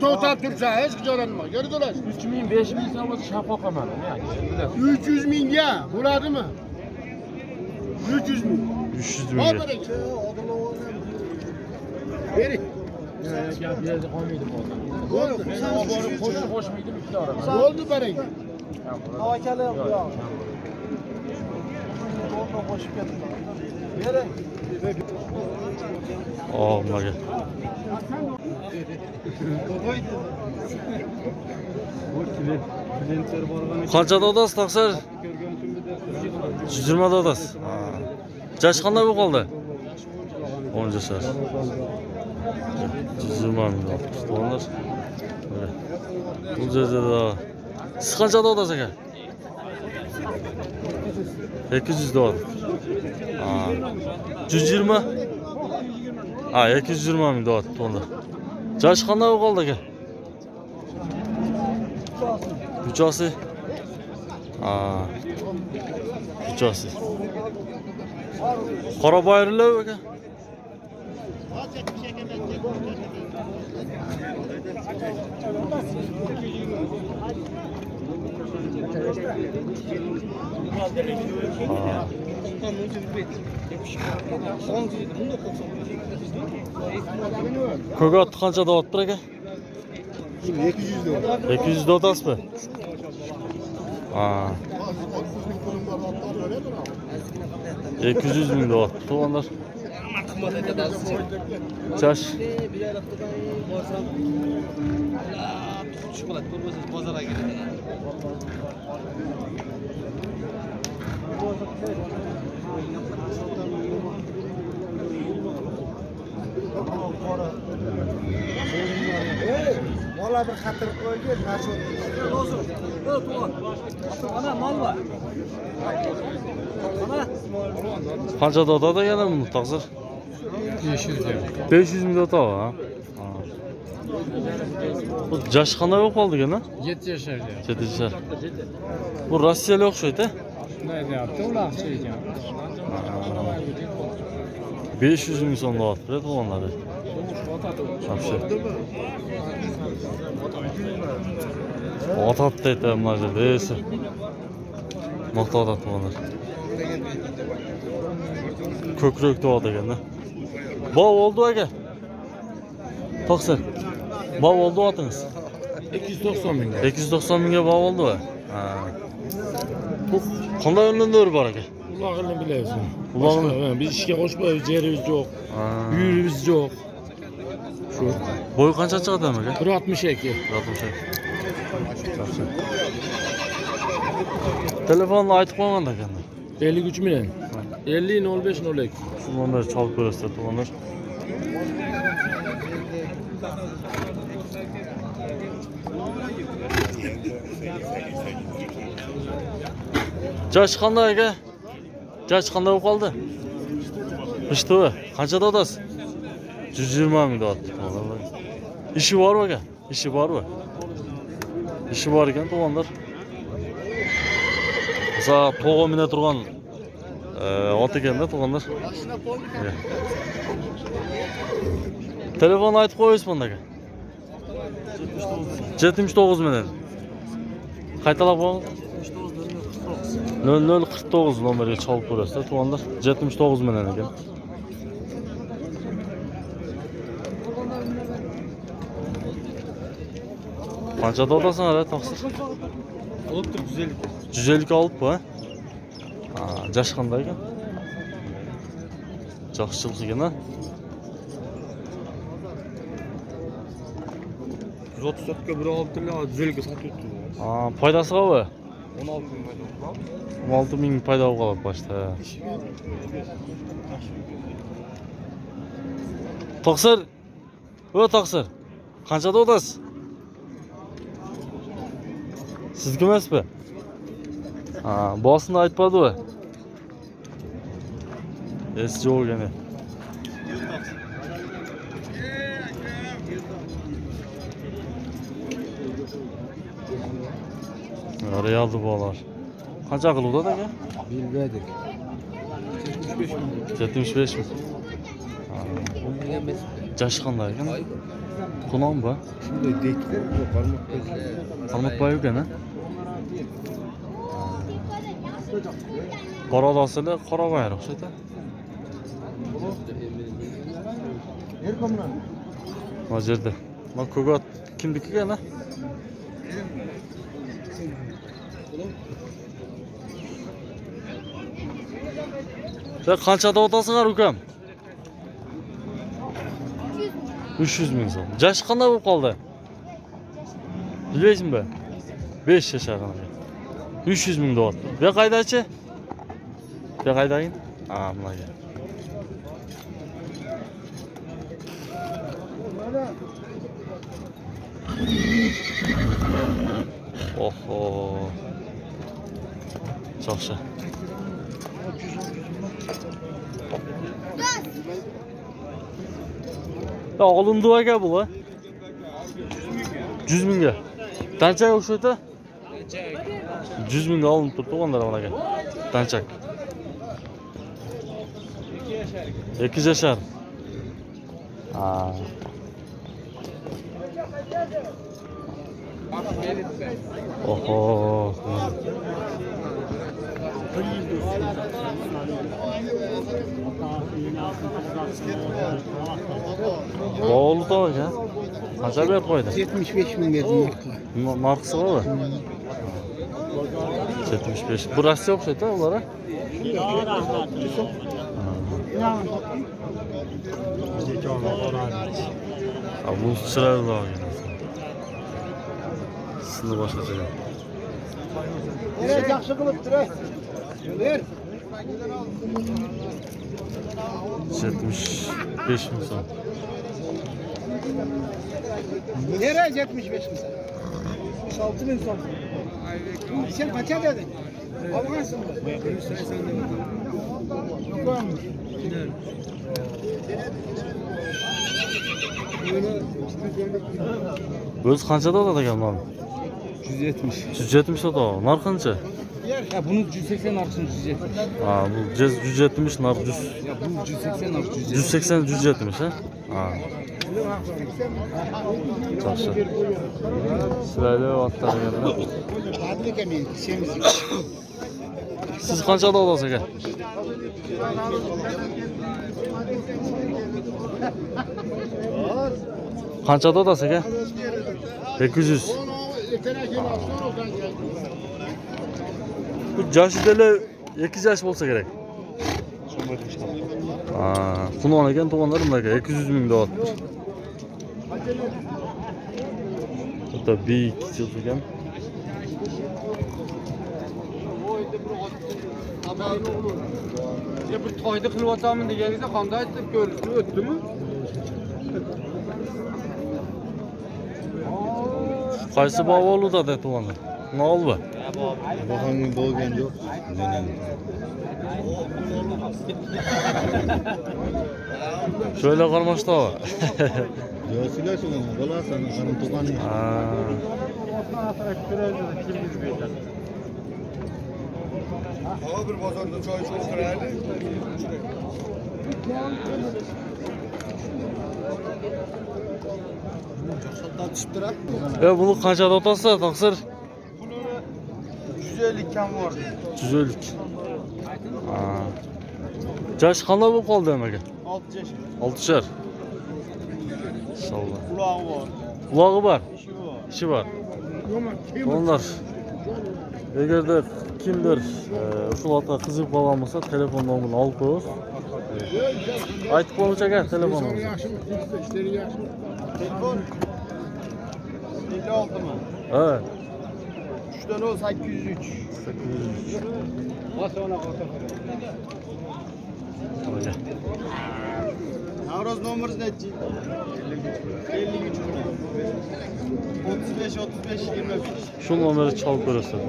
To'xtab tursa, hech qijolanma. Ko'rdinglar? 3000, 5000 so'm shafoq qilmadim yani. 300 mingga bo'ladimi? 300 ming. 300 mingga. Bering. Gap yerda qolmaydi bu. Bo'ldi. Qo'shmaydi ikkita orada. Bo'ldi bering. Tavakkali yo'q. To'g'ri qo'shib ketdi. Bering. Maga. Qanchada odasiz taqsir? 120 da odasiz. Yosh qanday bo'lib qoldi? 10 yoshlar. 120 ming dollar. Bu yerda siz qanchada odasiz aka? 200 dollar. 120. 220 ming dollar to'g'ri. Yosh qanday bo'lib qoldi aka? 3 osi. 3 osi. Qora bayrillar aka. Ko'gat qancha deyapti aka? 200 dollar. 200 dotasizmi? 200 ming deyapti. To'g'rilar. Chash. Bola bir xatir qo'ygan, narsa. Ana mol bor. Ana. Qancha dotada yana taqsir? 500 ming dota ha. Bu yosh qanday bo'lib qoldi gana? 7 yoshlarda. 7 yoshlar. Bu Rossiyalik o'xshaydi. Shunday deyapti, ular ekan. 500 ming so'm deyapti, to'g'onlari. Otatda aytayapman mana yerda esa. Maqtovda to'g'onlar. Ko'krak deyapti ekanda. Bog' oldi aka. Taqsir. Bog' oldi otingiz. 290 mingga. 290 mingga bog' oldi va. Bu qanday yo'llanmalar bor aka? Ularni bilasizmi? Ularni biz ishga qo'shmaymiz, yerimiz yo'q. Uyimiz yo'q. Shu. Bo'yi qancha chiqadi aka? 162. 162. Telefonni aytib qo'ymanda ekanda. 53 million. 50 05 02. Shu nomer chalib ko'rasizlar, to'g'onlar. Yosh qanday aka? Yosh qanday bo'lib qoldi? Ishto'y, qanchada odasiz? 120 ming deyapti. Ishi bormi aka? Ishi bormi? Ishi bor ekan, to'g'onlar. Masalan, to'g'on mina turgan ot ekanda, to'g'onlar. Telefonni aytib qo'yasiz bunda aka. 79 million. Qaytalab qo'ying. 0049 nomeriga chalib ko'rasizlar, to'g'onlar. 79 million ekan. Qancha dodasan hali taqsir? Olibdi 150. 150 olibmi, ha? Yosh qanday ekan? Yaxshilik ekan, ha? 134 ga bir olibdilar, 150 ga sotyapti. Foydasi qanday? 16 ming paydo bo'ldi. 16 ming paydo bo'lib boshda. Taqsir. Taqsir. Qancha dodasiz? Sizga emasmi? Bosini aytmadi-ku. Yo'q yana. Realdi bolalar. Qancha qiluvdi aka? Bilmadik. 75 mi? Yosh qanday ekan? Kunan bu. Şimdi dekler bu parmak gözü. Parmak boyu ekan ha. Qora dasili qora bayroq o'xshaydi. Mana yerda. Mana ko'gat kimniki ekan ha? Sen qanchada otasizlar ukam? 300 ming so'm. Yashi qanday bo'lib qoldi? Bilaysizmi? 5 yashar. 300 ming deyapti. Bu qaydachi? Bu qaydagin? Ha, bunaga. Oho. Yaxshi. Ya olindi aka bu. 100 mingga. Tanchak o'xshaydi? 100 mingga olinib turibdi o'g'onlar mana aka. Tanchak. 2 yashar. Ha. Oho. Oğlu da var ya. Kaça bir koydu? 75 bin verdim marka. Markası var mı? 75. Burası yok zaten onlara. Bu sıra da var yine. Sınır başka şey. Nereye yaxşı kılıp dur. Ver. 75 bin son. Nereye 75 bin sen? 6 bin son. Sen kaça dedin? Almazsın mı? Öz qanchada oladi ekan buni? 170. 170 da. Nar qancha? Ya bunu 180 arasın 170. Ha, bu 170 nar 100. Ya bunu 180 arasın 170. 180 170 ha? Ha. Yaxshi. Sizlarga vaqtlarga. Adli kemin, semizik. Siz qanchada olasiz aka? Qanchada olasiz aka? 800. Bu Joshidali 2 yosh bo'lsa kerak. Ha, Qulon ekan to'g'onlar bunga 200 ming deyapti. Hatta big chiq ekan. Ya bir toyda qilib o'taman deganingizda qanday aytib ko'rishni o'tdimi? Qaysi bog'olida da to'g'onlar? Nolba. Bakanın bo'lgan yo'q. Şöyle qarmoqda. Yo'qsilar shuni bo'lasan, qanın to'qani. Ha. Hava bir bozorda choy ichib o'tiraylik. Ya bunu qanchada otasizlar, taqsir? 150 kam bor. 150. Ha. Yash qanday bo'lib qoldi aka? 6 yaş. 6'şer. İnşallah. Kulağı var. Kulağı var. İşi var. İşi var. Onlar. Eğer de kimdir uşulata kızıp kalan olsa telefon numarını alıp koyuz. Aytıp olacak ya telefon numarını. Telefon. 56 mı? Evet. 3 tane o 803. 800. Bas ona kota. Öyle. Navroz numarası ne? 53 35 35 25. Şu numarayı çalıp görürsen.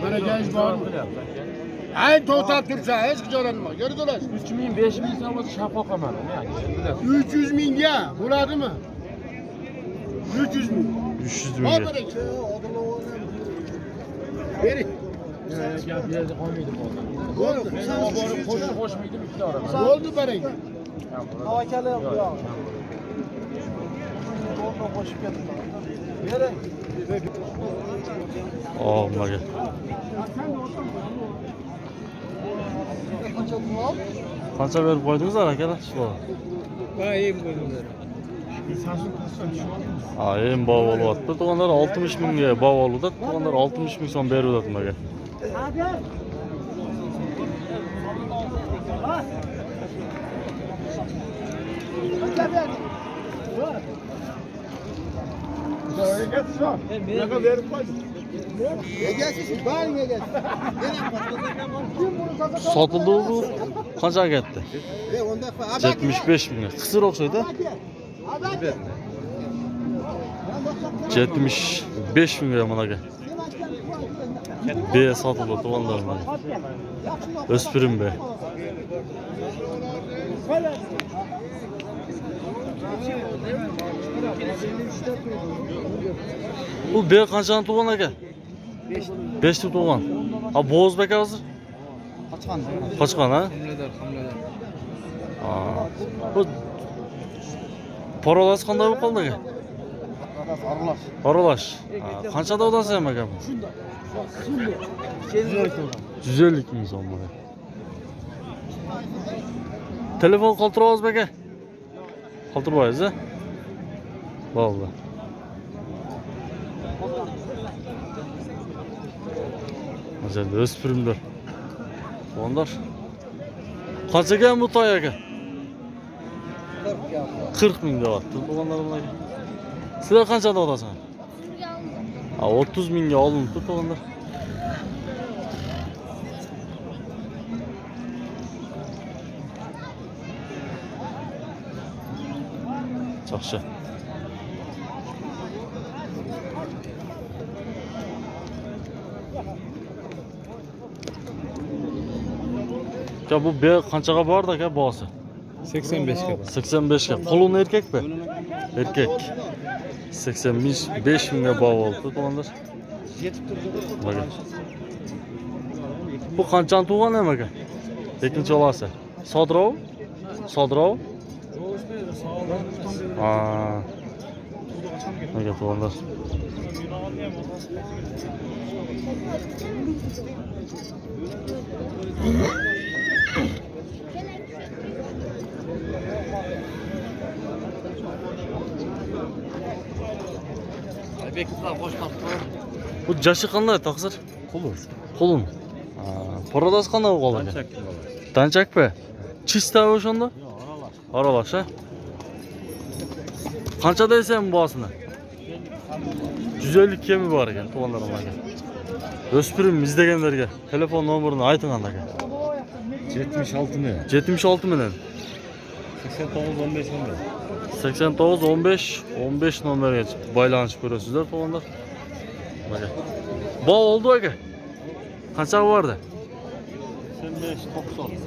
Bana genç var mı? Ay to'xtab tursa hech qijolanma. Geri dolash. 3000 5000 so'm shafaq qilmadim yani. 300 mingga bo'ladimi? 300 ming. 300 milyon. Bering. Gap yerda qolmaydi hozir. Bo'ldi. Qo'shmaydi bitta orada. Bo'ldi bering. Tavakkali yo'q. Oh, bunaqa. Qancha berib qo'ydingizlar akalar? Ha, em bog' bo'lyapti. To'g'onlar 60 mingga bog' oldi. To'g'onlar 60 ming so'm berib o'tdi bunaqa. Sotildi bu. Qanchaga ketdi? 75 mingga. Qisir o'xshaydi. 75 mingga bunaqa. B sotildi to'g'onlar mana. O'spirim B. Bu B qanchani tug'an aka? 5 ta tug'an. Ha, bo'zbek hozir? Qochqan ha? Ha. Bu parolasi qanday bo'lib qoldi aka? Aralash. Ha, qanchada odasi ham aka bu? 150 ming so'm bu. Telefon qoldiramiz aka? Qoldirmaysiz a? Bo'ldi. Hozir o'spirimlar. Onlar qanchaga bu toy aka? 40 ming deyapti. To'g'onlar bularga. Sizlar qanchada olasan? Ha, 30 mingga olindi to'g'onlar. Yaxshi. Ya bu B qanchaga bordi aka bosi? 85 ga. 85 ga. Qulun erkakmi? Erkak. 85 mingga bog' oldi to'g'onlar. Mana. Bu qanchani tug'an ham aka? Ikkinchi olasi. Sodirov? Sodirov? Ha. Nega to'g'onlar? Bu jashi qanday taqsir? Qulun. Ha, paradasi qanday qoldi? Danchakmi? Chista o'shanda? Aralash ha? Qancha deysan bu bosini? 150 kemi bor ekan to'g'onlarim aka. O'spirim izlaganlarga telefon nomerini ayting aka. 76 ming. 76 million. 89 15 15 nomerga baylanishib ko'rasizlar to'g'onlar. Mana. Bog' oldi aka. Qancha bordi?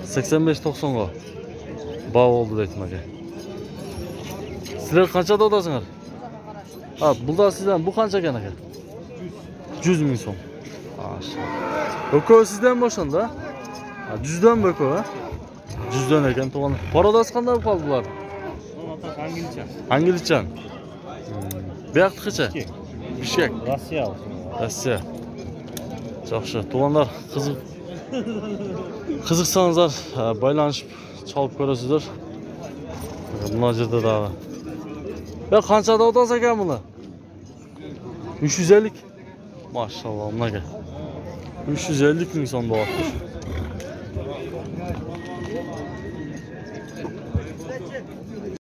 85 90 ga. Bog' oldi deydim aka. Sizlar qanchada odasizlar? Ha, bunda sizdan bu qancha ekan aka? 100 ming so'm. Maşallah. Öko sizden boşanda? Ha, 100'dan böko ha? 100'dan ekan to'g'on. Paradasi qanday qoldilar? Angilchan. Bu yoqdagicha? Bishkek. Rossiya. Yaxshi. To'g'onlar qiziqsanizlar baylanishib chalib ko'rasizlar. Bunlar yerda da. Ya qanchada otasiz ekan buni? 350. Maşallah bunaqa. 350 ming so'm bo'lyapti.